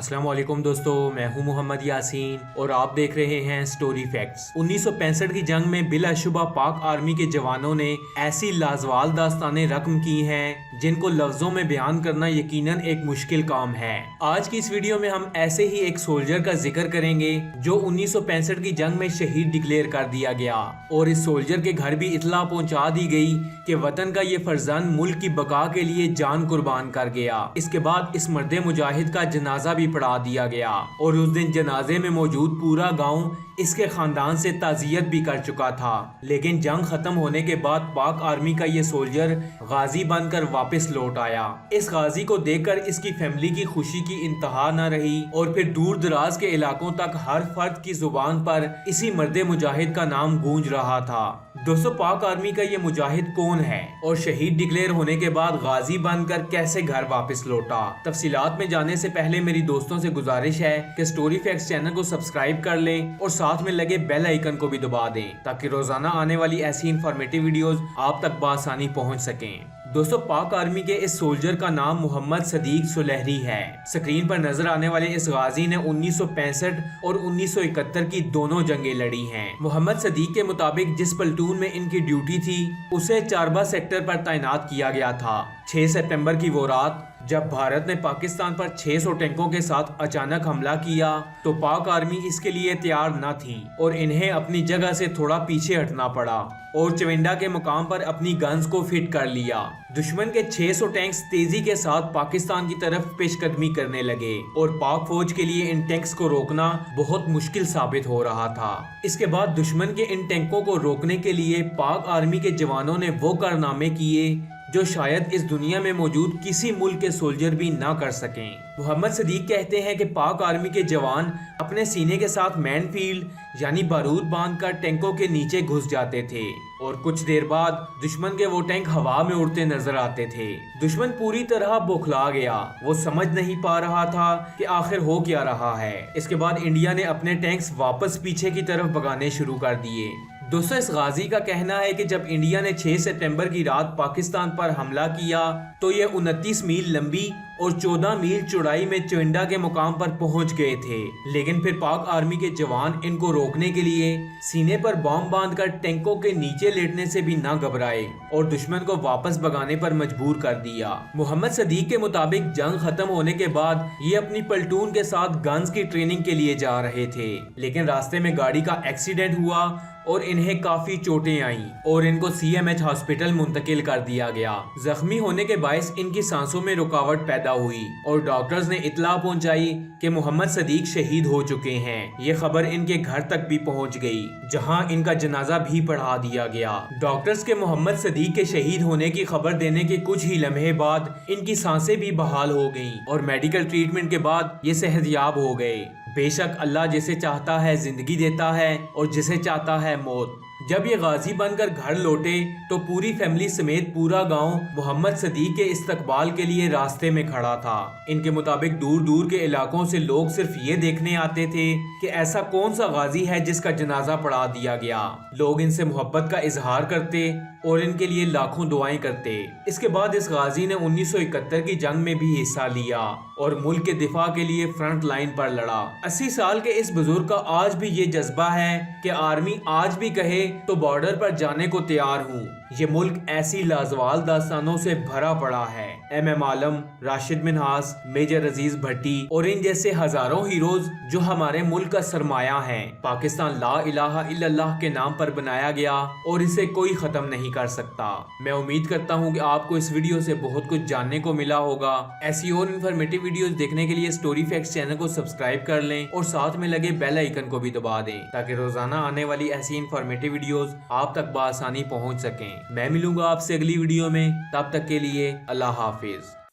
अस्सलाम वालेकुम दोस्तों, मैं हूं मोहम्मद यासीन और आप देख रहे हैं स्टोरी फैक्ट्स। 1965 की जंग में बिलाशुबा पाक आर्मी के जवानों ने ऐसी लाजवाल दास्तानें रकम की हैं जिनको लफ्जों में बयान करना यकीनन एक मुश्किल काम है। आज की इस वीडियो में हम ऐसे ही एक सोल्जर का जिक्र करेंगे जो 1965 की जंग में शहीद डिक्लेयर कर दिया गया और इस सोल्जर के घर भी इतला पहुंचा दी गई कि वतन का ये फर्जंद मुल्क की बका के लिए जान कुर्बान कर गया। इसके बाद इस मर्द मुजाहिद का जनाजा भी पढ़ा दिया गया और उस दिन जनाजे में मौजूद पूरा गांव इसके खानदान से ताजियत भी कर चुका था। लेकिन जंग खत्म होने के बाद पाक आर्मी का ये सोल्जर गाजी बनकर वापस लौट आया। इस गाजी को देखकर इसकी फैमिली की खुशी की इंतहा न रही और फिर दूर दराज के इलाकों तक हर फर्द की जुबान पर इसी मर्द मुजाहिद का नाम गूंज रहा था। दोस्तों, पाक आर्मी का ये मुजाहिद कौन है और शहीद डिक्लेयर होने के बाद गाजी बनकर कैसे घर वापस लौटा? तफसीलात में जाने से पहले मेरी दोस्तों से गुजारिश है कि स्टोरी फैक्ट्स चैनल को सब्सक्राइब कर लें और साथ में लगे बेल आइकन को भी दबा दें ताकि रोजाना आने वाली ऐसी इंफॉर्मेटिव वीडियोस आप तक बआसानी पहुंच सकें। दोस्तों, पाक आर्मी के इस सोल्जर का नाम मोहम्मद सदीक सुलहरी है। स्क्रीन पर नजर आने वाले इस गाजी ने 1965 और 1971 की दोनों जंगें लड़ी हैं। मोहम्मद सदीक के मुताबिक जिस प्लेटून में इनकी ड्यूटी थी उसे चारबा सेक्टर पर तैनात किया गया था। 6 सितंबर की वो रात जब भारत ने पाकिस्तान पर 600 टैंकों के साथ अचानक हमला किया तो पाक आर्मी इसके लिए तैयार न थी और इन्हें अपनी जगह से थोड़ा पीछे हटना पड़ा और चविंडा के मुकाम पर अपनी गन्स को फिट कर लिया। दुश्मन के 600 टैंक्स तेजी के साथ पाकिस्तान की तरफ पेशकदमी करने लगे और पाक फौज के लिए इन टैंक्स को रोकना बहुत मुश्किल साबित हो रहा था। इसके बाद दुश्मन के इन टैंकों को रोकने के लिए पाक आर्मी के जवानों ने वो कारनामे किए जो शायद इस दुनिया में मौजूद किसी मुल्क के सोल्जर भी ना कर सकें। मोहम्मद सदीक कहते हैं कि पाक आर्मी के जवान अपने सीने के साथ मैनफील्ड यानी बारूद बांधकर टैंकों के नीचे घुस जाते थे और कुछ देर बाद दुश्मन के वो टैंक हवा में उड़ते नजर आते थे। दुश्मन पूरी तरह बौखला गया, वो समझ नहीं पा रहा था कि आखिर हो क्या रहा है। इसके बाद इंडिया ने अपने टैंक्स वापस पीछे की तरफ भगाने शुरू कर दिए। दोस्तों, इस गाजी का कहना है कि जब इंडिया ने 6 सितंबर की रात पाकिस्तान पर हमला किया तो ये 29 मील लंबी और 14 मील चौड़ाई में चविंडा के मुकाम पर पहुंच गए थे। लेकिन फिर पाक आर्मी के जवान इनको रोकने के लिए सीने पर बॉम्ब बांधकर टैंकों के नीचे लेटने से भी ना घबराए और दुश्मन को वापस भगाने पर मजबूर कर दिया। मोहम्मद सदीक के मुताबिक जंग खत्म होने के बाद ये अपनी प्लेटून के साथ गन्स की ट्रेनिंग के लिए जा रहे थे, लेकिन रास्ते में गाड़ी का एक्सीडेंट हुआ और इन्हें काफी चोटें आईं और इनको CMH हॉस्पिटल मुंतकिल कर दिया गया। जख्मी होने के बायस इनकी सांसों में रुकावट पैदा हुई और डॉक्टर्स ने इत्तला पहुंचाई कि मोहम्मद सदीक शहीद हो चुके हैं। ये खबर इनके घर तक भी पहुंच गई जहां इनका जनाजा भी पढ़ा दिया गया। डॉक्टर्स के मोहम्मद सदीक के शहीद होने की खबर देने के कुछ ही लम्हे बाद इनकी सांसें भी बहाल हो गईं और मेडिकल ट्रीटमेंट के बाद ये सेहतयाब हो गए। बेशक अल्लाह जिसे चाहता है जिंदगी देता है और जिसे चाहता है मौत। जब ये गाजी बनकर घर लौटे तो पूरी फैमिली समेत पूरा गांव मोहम्मद सदीक के इस्तकबाल के लिए रास्ते में खड़ा था। इनके मुताबिक दूर दूर के इलाकों से लोग सिर्फ ये देखने आते थे कि ऐसा कौन सा गाजी है जिसका जनाजा पढ़ा दिया गया। लोग इनसे मोहब्बत का इजहार करते और इनके लिए लाखों दुआएं करते। इसके बाद इस गाजी ने 1971 की जंग में भी हिस्सा लिया और मुल्क के दिफा के लिए फ्रंट लाइन पर लड़ा। 80 साल के इस बुजुर्ग का आज भी ये जज्बा है कि आर्मी आज भी कहे तो बॉर्डर पर जाने को तैयार हूँ। ये मुल्क ऐसी लाजवाल दास्तानों से भरा पड़ा है। MM आलम, राशिद मिन्हास, मेजर अजीज भट्टी और इन जैसे हजारों हीरोज जो हमारे मुल्क का सरमाया है। पाकिस्तान ला इलाहा इल्लल्लाह के नाम पर बनाया गया और इसे कोई खत्म नहीं कर सकता। मैं उम्मीद करता हूँ कि आपको इस वीडियो से बहुत कुछ जानने को मिला होगा। ऐसी और इन्फॉर्मेटिव वीडियोस देखने के लिए स्टोरी फैक्ट्स चैनल को सब्सक्राइब कर लें और साथ में लगे बेल आइकन को भी दबा दें ताकि रोजाना आने वाली ऐसी इन्फॉर्मेटिव वीडियोस आप तक बआसानी पहुँच सकें। मैं मिलूंगा आपसे अगली वीडियो में, तब तक के लिए अल्लाह हाफिज।